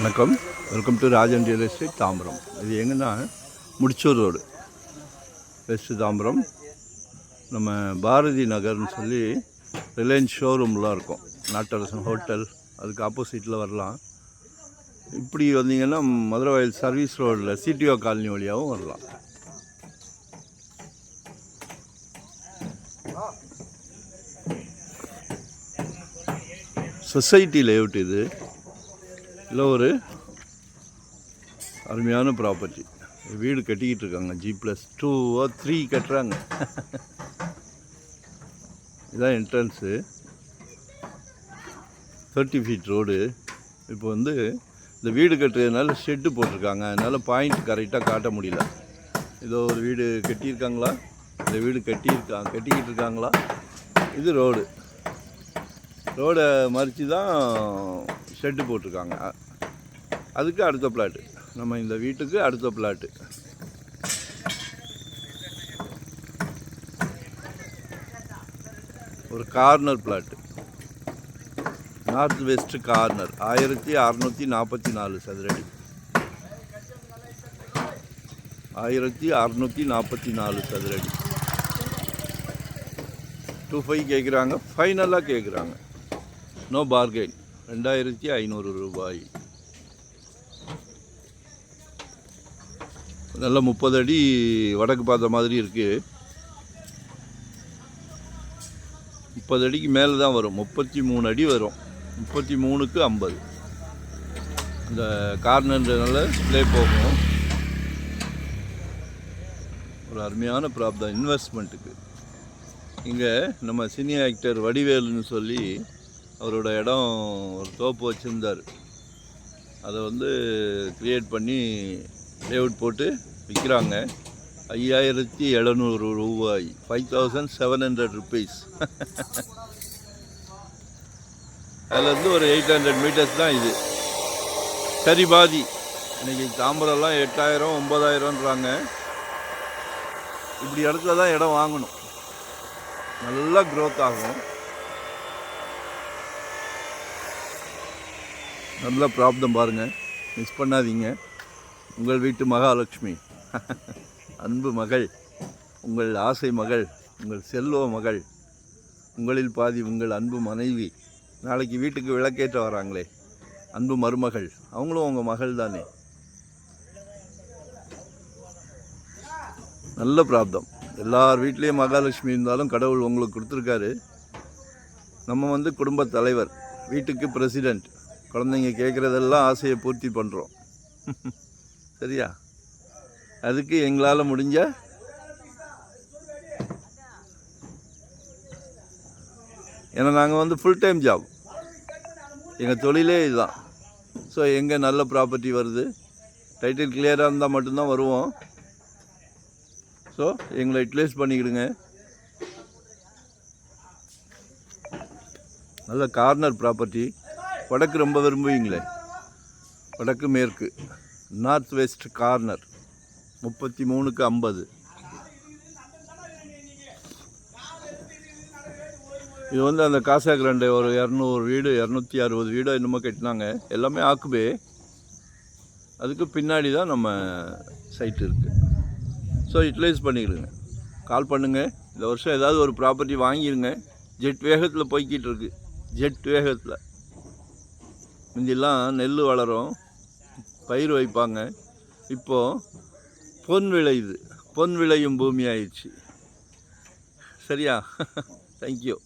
வணக்கம், welcome to Rajan real estate Tambaram. இது எங்கன்னா முடிச்சூர் ரோடு வெஸ்ட்டு தாம்பரம். நம்ம பாரதி நகர்னு சொல்லி ரிலையன்ஸ் ஷோரூம்லாம் இருக்கும், நாட்டரசன் ஹோட்டல், அதுக்கு ஆப்போசிட்டில் வரலாம். இப்படி வந்தீங்கன்னா மதுரை வயல் சர்வீஸ் ரோடில் சிடிஓ காலனி வழியாகவும் வரலாம். சொசைட்டி லேஅவுட் இது. இல்லை ஒரு அருமையான ப்ராப்பர்ட்டி. வீடு கட்டிக்கிட்டு இருக்காங்க, G+2 or 3 கட்டுறாங்க. இதுதான் என்ட்ரன்ஸு, 30 feet ரோடு. இப்போ வந்து இந்த வீடு கட்டுறதுனால ஷெட்டு போட்டிருக்காங்க, அதனால் பாயிண்ட் கரெக்டாக காட்ட முடியல. ஏதோ ஒரு வீடு கட்டியிருக்காங்களா, இந்த வீடு கட்டிக்கிட்டு இருக்காங்களா. இது ரோடை மறித்து தான் ஷெட்டு போட்டிருக்காங்க. அதுக்கு அடுத்த பிளாட்டு, நம்ம இந்த வீட்டுக்கு அடுத்த பிளாட்டு. ஒரு corner plot, north west corner, 1644 சதுரடி. 1644 சதுரடி. 25 கேட்குறாங்க, ஃபைனலாக கேட்குறாங்க. No bargain. 2500 ரூபாய். நல்லா 30 அடி வடக்கு பார்த்த மாதிரி இருக்குது. 30 அடிக்கு மேலே தான் வரும், 33 அடி வரும். 33க்கு 50. அந்த கார்னர்ன்றதுனால ப்ளே போகும். ஒரு அருமையான ப்ராப்ளம் இன்வெஸ்ட்மெண்ட்டுக்கு. இங்கே நம்ம சினி ஆக்டர் வடிவேலுன்னு சொல்லி அவரோட இடம் ஒரு தோப்பு வச்சுருந்தார். அதை வந்து க்ரியேட் பண்ணி லேஅவுட் போட்டு விற்கிறாங்க. 5700 ரூபாய், 5700 rupees. அதுலேருந்து ஒரு 800 meters தான் இது. சரி பாதி. இன்றைக்கி தாம்பரம்லாம் 8000 9000ன்றாங்க. இப்படி இடத்துல தான் இடம் வாங்கணும், நல்லா க்ரோத் ஆகும். நல்ல ப்ராப்ளம் பாருங்கள், மிஸ் பண்ணாதீங்க. உங்கள் வீட்டு மகாலட்சுமி, அன்பு மகள், உங்கள் ஆசை மகள், உங்கள் செல்வ மகள், உங்களில் பாதி உங்கள் அன்பு மனைவி. நாளைக்கு வீட்டுக்கு விளக்கேற்ற வராங்களே, அன்பு மருமகள், அவங்களும் உங்கள் மகள் தானே. நல்ல ப்ராப்ளம். எல்லார் வீட்லேயும் மகாலட்சுமி இருந்தாலும் கடவுள் உங்களுக்கு கொடுத்துருக்காரு. நம்ம வந்து குடும்ப தலைவர், வீட்டுக்கு பிரசிடெண்ட். குழந்தைங்க கேட்குறதெல்லாம் ஆசையை பூர்த்தி பண்ணுறோம். சரியா? அதுக்கு எங்களால் முடிஞ்ச ஏன்னா நாங்கள் வந்து ஃபுல் டைம் ஜாப், எங்கள் தொழிலே இதுதான். ஸோ எங்கே நல்ல ப்ராப்பர்ட்டி வருது, டைட்டில் கிளியராக இருந்தால் மட்டும்தான் வருவோம். ஸோ எங்களை யூட்டிலைஸ் பண்ணிக்கிடுங்க. நல்ல கார்னர் ப்ராப்பர்ட்டி. வடக்கு ரொம்ப விரும்புவீங்களே, வடக்கு மேற்கு, நார்த் வெஸ்ட் கார்னர், 33க்கு 50. இது வந்து அந்த காசா கிராண்டே ஒரு 200 வீடு 260 வீடோ என்னமோ கட்டினாங்க. எல்லாமே ஆக்குபே. அதுக்கு பின்னாடி தான் நம்ம சைட்டு இருக்குது. So utilise பண்ணிக்கிடுங்க. கால் பண்ணுங்கள். இந்த வருஷம் ஏதாவது ஒரு ப்ராப்பர்ட்டி வாங்கிடுங்க. ஜெட் வேகத்தில் போய்கிட்டு இருக்கு, ஜெட் வேகத்தில். முந்தியெல்லாம் நெல் வளரும், பயிர் வைப்பாங்க. இப்போது பொன் விளையுது, பொன் விளையும் பூமி ஆயிடுச்சு. சரியா? தேங்க்யூ.